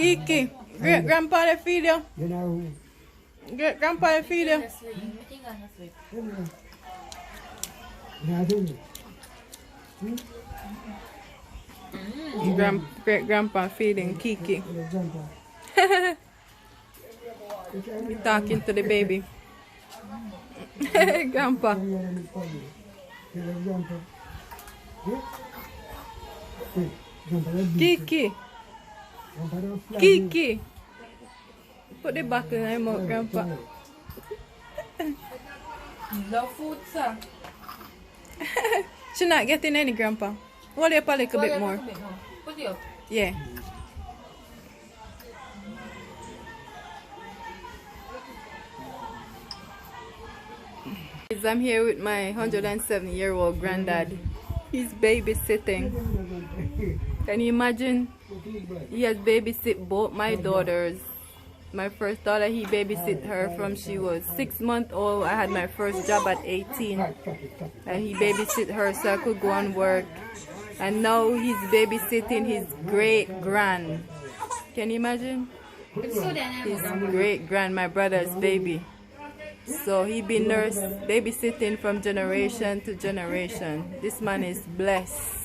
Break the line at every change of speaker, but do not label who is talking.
Kiki, great grandpa they feed you.
You know,
Great grandpa they feed you. Great grandpa feeding Kiki. He talking to the baby. Grandpa. Kiki. Kiki. Put the back in my mouth, Grandpa.
Love food, sir.
She not getting any, Grandpa. Hold it up a little bit more.
Put it up.
Yeah. I'm here with my 107-year-old granddad. He's babysitting. Can you imagine? He has babysit both my daughters. My first daughter, he babysit her from she was 6 months old. I had my first job at 18. And he babysit her so I could go and work. And now he's babysitting his great-grand. Can you imagine? His great-grand, my brother's baby. So he been babysitting from generation to generation. This man is blessed.